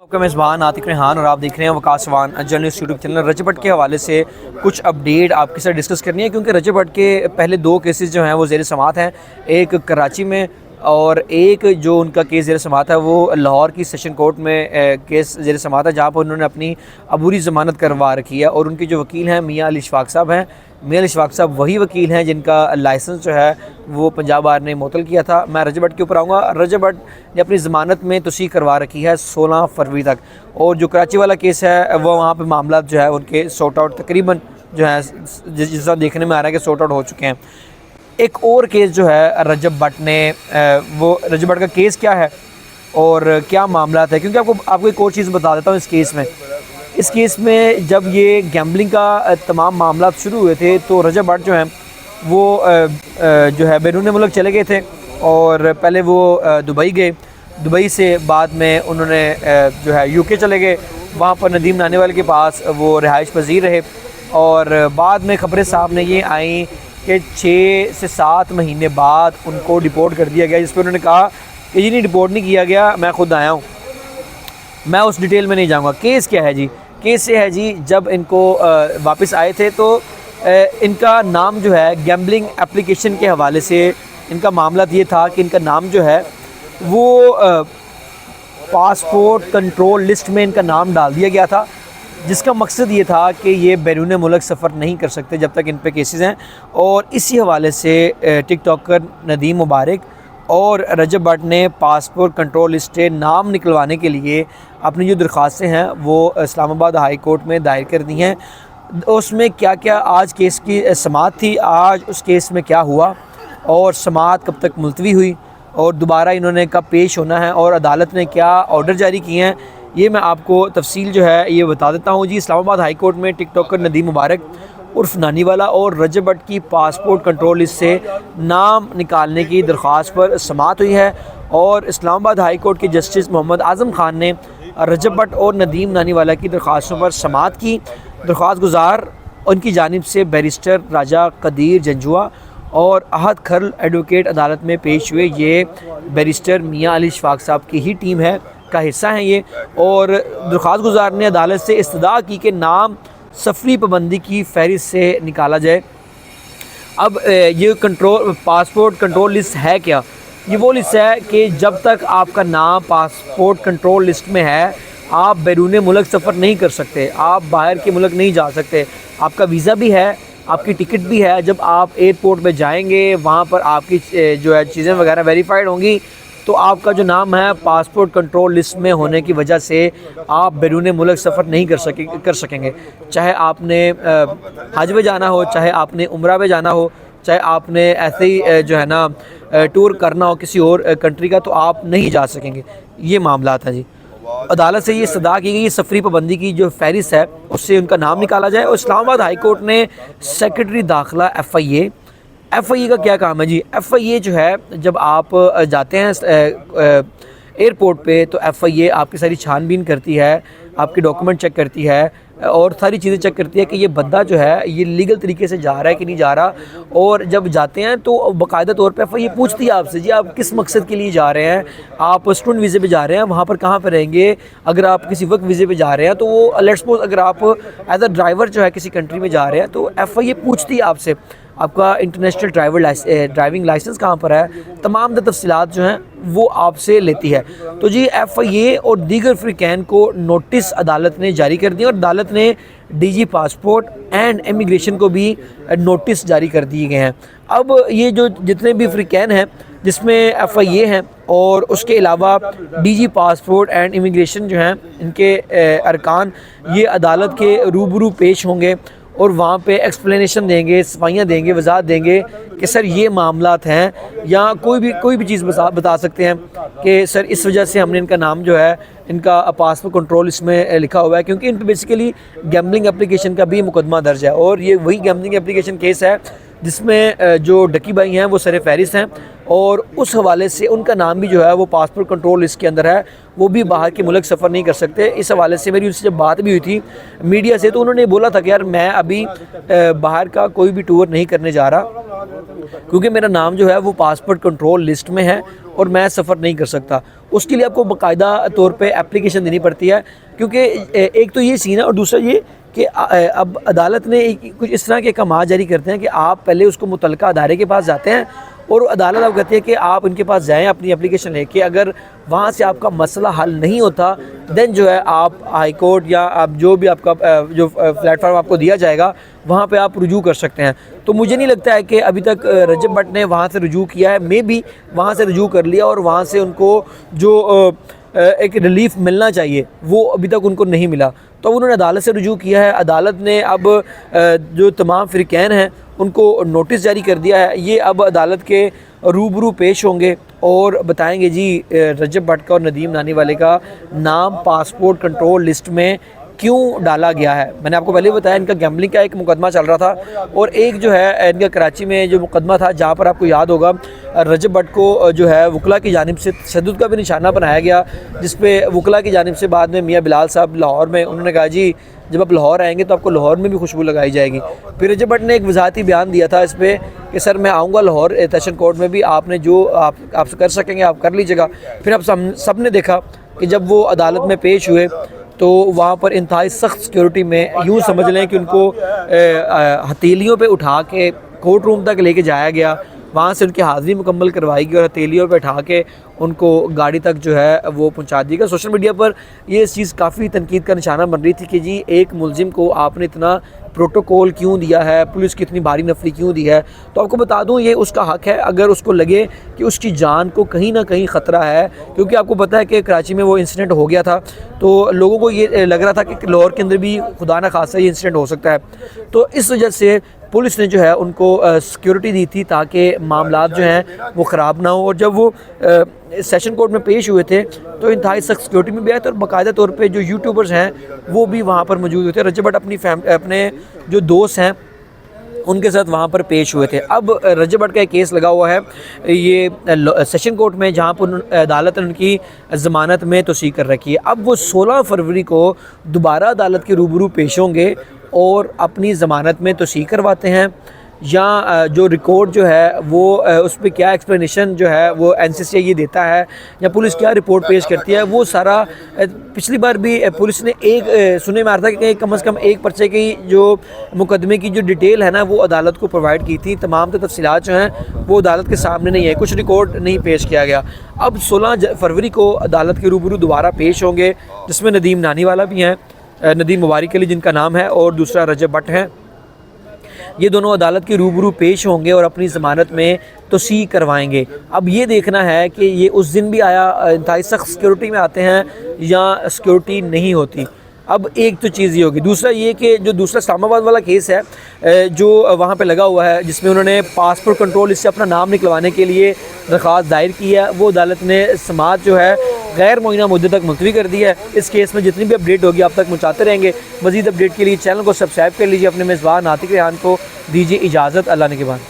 आपका मेज़बान आतिक रेहान और आप देख रहे हैं वकासवान जर्नलिस्ट यूट्यूब चैनल। रजब भट्ट के हवाले से कुछ अपडेट आपके साथ डिस्कस करनी है, क्योंकि रजब भट्ट के पहले दो केसेस जो हैं वो ज़ेर समाअत हैं। एक कराची में और एक जो उनका केस ज़ेर समाअत है वो लाहौर की सेशन कोर्ट में केस ज़ेर समाअत है, जहाँ पर उन्होंने अपनी अबूरी ज़मानत करवा रखी है। और उनके जो वकील हैं मियाँ अली इशफाक साहब हैं। मियाँ अली इशफाक साहब वही वकील हैं जिनका लाइसेंस जो है वो पंजाब बार ने मुअत्तल किया था। मैं रजब भट्ट के ऊपर आऊँगा। रजब भट्ट ने अपनी ज़मानत में तोसीक़ करवा रखी है 16 फरवरी तक, और जो कराची वाला केस है वो वहाँ पे मामला जो है उनके सॉर्ट आउट तकरीबन जो है जिस तरह देखने में आ रहा है कि सॉर्ट आउट हो चुके हैं। एक और केस जो है रजब भट्ट ने वो रजब भट्ट का केस क्या है और क्या मामला है, क्योंकि आपको एक और चीज़ बता देता हूँ। इस केस में जब ये गैम्बलिंग का तमाम मामला शुरू हुए थे तो रजब भट्ट जो हैं वो जो है बैरून मुल्क चले गए थे, और पहले वो दुबई गए। दुबई से बाद में उन्होंने जो है यूके चले गए, वहाँ पर नदीम नानेवाल के पास वो रिहाइश पजीर रहे। और बाद में खबरें सामने ये आई कि 6 से 7 महीने बाद उनको डिपोर्ट कर दिया गया, जिस पर उन्होंने कहा कि जी नहीं, डिपोर्ट नहीं किया गया, मैं खुद आया हूँ। मैं उस डिटेल में नहीं जाऊँगा। केस क्या है जी? केस ये है जी, जब इनको वापस आए थे तो इनका नाम जो है गैम्बलिंग एप्लीकेशन के हवाले से इनका मामला ये था कि इनका नाम जो है वो पासपोर्ट कंट्रोल लिस्ट में इनका नाम डाल दिया गया था, जिसका मकसद ये था कि ये बैरून मुल्क सफ़र नहीं कर सकते जब तक इन पे केसेस हैं। और इसी हवाले से टिकटॉकर नदीम मुबारक और रजब भट्ट ने पासपोर्ट कंट्रोल लिस्ट से नाम निकलवाने के लिए अपनी जो दरख्वास्तें हैं वो इस्लामाबाद हाई कोर्ट में दायर कर दी हैं। उसमें क्या क्या आज केस की समाअत थी, आज उस केस में क्या हुआ और समाअत कब तक मुलतवी हुई और दोबारा इन्होंने कब पेश होना है और अदालत ने क्या ऑर्डर जारी किए हैं, ये मैं आपको तफसील जो है ये बता देता हूँ जी। इस्लामाबाद हाई कोर्ट में टिकटॉकर नदीम मुबारक उर्फ नानी वाला और रजब भट्ट की पासपोर्ट कंट्रोल लिस्ट से नाम निकालने की दरख्वास्त पर समाअत हुई है। और इस्लामाबाद हाई कोर्ट के जस्टिस मोहम्मद आज़म खान ने रजब भट्ट और नदीम नानी वाला की दरख्वास्तों पर समाअत की। दरख्वास्त गुजार उनकी जानिब से बैरिस्टर राजा कदीर जंजुआ और अहद खर्ल एडवोकेट अदालत में पेश हुए। ये बैरिस्टर मियाँ अली इशफाक साहब की ही टीम है का हिस्सा हैं ये। और दरख्वास्त गुजार ने अदालत से इस्तदा की कि नाम सफरी पाबंदी की फहरिस्त से निकाला जाए। अब ये पासपोर्ट कंट्रोल लिस्ट है क्या? ये वो लिस्ट है कि जब तक आपका नाम पासपोर्ट कंट्रोल लिस्ट में है आप बैरून मुल्क सफ़र नहीं कर सकते, आप बाहर के मुल्क नहीं जा सकते। आपका वीज़ा भी है, आपकी टिकट भी है। जब आप एयरपोर्ट पे जाएंगे वहाँ पर आपकी जो है चीज़ें वगैरह वेरीफाइड होंगी तो आपका जो नाम है पासपोर्ट कंट्रोल लिस्ट में होने की वजह से आप बैरून मुल्क सफ़र नहीं कर सकेंगे। चाहे आपने हज पे जाना हो, चाहे आपने उम्रा पे जाना हो, चाहे आपने ऐसे ही जो है ना टूर करना हो किसी और कंट्री का, तो आप नहीं जा सकेंगे। ये मामला था जी। अदालत से ये सदा की गई सफरी पाबंदी की जो फहरिस्त है उससे उनका नाम निकाला जाए। और इस्लामाबाद हाई कोर्ट ने सेक्रेटरी दाखिला FIA का क्या काम है जी? FIA जो है जब आप जाते हैं एयरपोर्ट पे तो FIA आपकी सारी छानबीन करती है, आपके डॉक्यूमेंट चेक करती है और सारी चीज़ें चेक करती है कि ये बंदा जो है ये लीगल तरीके से जा रहा है कि नहीं जा रहा। और जब जाते हैं तो बाकायदा तौर पे FIA पूछती है आपसे, जी आप किस मकसद के लिए जा रहे हैं? आप स्टूडेंट वीज़े पे जा रहे हैं, वहाँ पर कहाँ पर रहेंगे? अगर आप किसी वर्क वीज़े पे जा रहे हैं तो वो लेट्स सपोज अगर आप एज अ ड्राइवर जो है किसी कंट्री में जा रहे हैं तो FIA पूछती है आपसे आपका इंटरनेशनल ड्राइविंग लाइसेंस कहाँ पर है, तमाम तफसीलात जो हैं वो आपसे लेती है। तो जी FIA और दीगर फ्रीकैन को नोटिस अदालत ने जारी कर दिया और अदालत ने DG पासपोर्ट एंड इमिग्रेशन को भी नोटिस जारी कर दिए गए हैं। अब ये जो जितने भी फ्रीकैन हैं जिसमें FIA हैं और उसके अलावा DG पासपोर्ट एंड इमिग्रेशन जो हैं इनके अरकान ये अदालत के रूबरू पेश होंगे और वहाँ पे एक्सप्लेनेशन देंगे, सफाइयाँ देंगे, वजाहत देंगे कि सर ये मामलात हैं, या कोई भी चीज़ बता सकते हैं कि सर इस वजह से हमने इनका नाम जो है इनका पासपोर्ट कंट्रोल इसमें लिखा हुआ है, क्योंकि इन पर बेसिकली गैम्बलिंग एप्लीकेशन का भी मुकदमा दर्ज है। और ये वही गैम्बलिंग एप्लीकेशन केस है जिसमें जो डकी भाई हैं वो सर फहरिस्त हैं और उस हवाले से उनका नाम भी जो है वो पासपोर्ट कंट्रोल लिस्ट के अंदर है, वो भी बाहर के मुल्क सफ़र नहीं कर सकते। इस हवाले से मेरी उनसे जब बात भी हुई थी मीडिया से, तो उन्होंने बोला था कि यार मैं अभी बाहर का कोई भी टूर नहीं करने जा रहा क्योंकि मेरा नाम जो है वो पासपोर्ट कंट्रोल लिस्ट में है और मैं सफ़र नहीं कर सकता। उसके लिए आपको बाकायदा तौर पे एप्लीकेशन देनी पड़ती है, क्योंकि एक तो ये सीन है और दूसरा ये कि अब अदालत ने कुछ इस तरह के अहकाम जारी करते हैं कि आप पहले उसको मुतल्लिका अदारे के पास जाते हैं और अदालत आपको कहती है कि आप इनके पास जाएं अपनी एप्लीकेशन लेके, अगर वहाँ से आपका मसला हल नहीं होता देन जो है आप हाई कोर्ट या आप जो भी आपका जो प्लेटफॉर्म आपको दिया जाएगा वहाँ पे आप रुजू कर सकते हैं। तो मुझे नहीं लगता है कि अभी तक रजब भट्ट ने वहाँ से रुजू किया है, मे भी वहाँ से रुजू कर लिया और वहाँ से उनको जो एक रिलीफ मिलना चाहिए वो अभी तक उनको नहीं मिला, तो उन्होंने अदालत से रुजू किया है। अदालत ने अब जो तमाम फ़िरक़ैन हैं उनको नोटिस जारी कर दिया है, ये अब अदालत के रूबरू पेश होंगे और बताएंगे जी रजब भट्ट का और नदीम नानीवाले का नाम पासपोर्ट कंट्रोल लिस्ट में क्यों डाला गया है। मैंने आपको पहले बताया इनका गैम्बलिंग का एक मुकदमा चल रहा था और एक जो है इनका कराची में जो मुकदमा था जहाँ पर आपको याद होगा रजब भट्ट को जो है वकला की जानिब से तशद्दुद का भी निशाना बनाया गया, जिस पे वकला की जानिब से बाद में मियाँ बिलाल साहब लाहौर में उन्होंने कहा जी जब आप लाहौर आएंगे तो आपको लाहौर में भी खुशबू लगाई जाएगी। फिर रजब भट्ट ने एक वजाहती बयान दिया था इस पर कि सर मैं आऊँगा लाहौर सेशन कोर्ट में भी, आपने जो आप कर सकेंगे आप कर लीजिएगा। फिर आप सब ने देखा कि जब वो अदालत में पेश हुए तो वहाँ पर इंतहाई सख्त सिक्योरिटी में, यूँ समझ लें कि उनको हथेलियों पे उठा के कोर्ट रूम तक लेके जाया गया, वहाँ से उनकी हाज़िरी मुकम्मल करवाई गई और हथेलियों पे उठा के उनको गाड़ी तक जो है वो पहुँचा दी गई। सोशल मीडिया पर ये इस चीज़ काफ़ी तनकीद का निशाना बन रही थी कि जी एक मुलजिम को आपने इतना प्रोटोकॉल क्यों दिया है, पुलिस की इतनी भारी नफरी क्यों दी है। तो आपको बता दूं ये उसका हक है अगर उसको लगे कि उसकी जान को कहीं ना कहीं ख़तरा है, क्योंकि आपको पता है कि कराची में वो इंसिडेंट हो गया था तो लोगों को ये लग रहा था कि लाहौर के अंदर भी खुदा न खासा ये इंसिडेंट हो सकता है। तो इस वजह से पुलिस ने जो है उनको सिक्योरिटी दी थी ताकि मामलात जो हैं वो ख़राब ना हो। और जब वो सेशन कोर्ट में पेश हुए थे तो इंतहाई सख्त सिक्योरिटी में भी आए थे और बाकायदा तौर पे जो यूट्यूबर्स हैं वो भी वहाँ पर मौजूद हुए थे। रजब भट्ट अपने जो दोस्त हैं उनके साथ वहाँ पर पेश हुए थे। अब रजब भट्ट का एक केस लगा हुआ है ये सेशन कोर्ट में, जहाँ पर अदालत ने उनकी ज़मानत में तोसीक़ कर रखी है। अब वो 16 फरवरी को दोबारा अदालत के रूबरू पेश होंगे और अपनी ज़मानत में तोसीक़ करवाते हैं या जो रिकॉर्ड जो है वो उस पर क्या एक्सप्लेनेशन जो है वो NCCI ये देता है या पुलिस क्या रिपोर्ट पेश करती है, वो सारा पिछली बार भी पुलिस ने एक सुने में आ रहा था कि कम से कम एक पर्चे की जो मुकदमे की जो डिटेल है ना वो अदालत को प्रोवाइड की थी। तमाम तफसीलात जो हैं वो अदालत के सामने नहीं है, कुछ रिकॉर्ड नहीं पेश किया गया। अब 16 फरवरी को अदालत के रूबरू दोबारा पेश होंगे, जिसमें नदीम नानीवाला भी हैं, नदीम मुबारक अली जिनका नाम है, और दूसरा रजब भट्ट हैं। ये दोनों अदालत के रूबरू पेश होंगे और अपनी ज़मानत में तोसीक़ करवाएंगे। अब ये देखना है कि ये उस दिन भी आया इंतहाई सख्त सिक्योरिटी में आते हैं या सिक्योरिटी नहीं होती। अब एक तो चीज़ ये होगी, दूसरा ये कि जो दूसरा इस्लामाबाद वाला केस है जो वहाँ पे लगा हुआ है जिसमें उन्होंने पासपोर्ट कंट्रोल इससे अपना नाम निकलवाने के लिए दरख्वास्त दायर की है, वो अदालत ने समाअत जो है गैर मुअय्यना मुद्दत तक मुलतवी कर दी है। इस केस में जितनी भी अपडेट होगी आप तक पहुँचाते रहेंगे। मज़ीद अपडेट के लिए चैनल को सब्सक्राइब कर लीजिए। अपने मेज़बान नातिक रेहान को दीजिए इजाज़त। अल्लाह ने के बाद।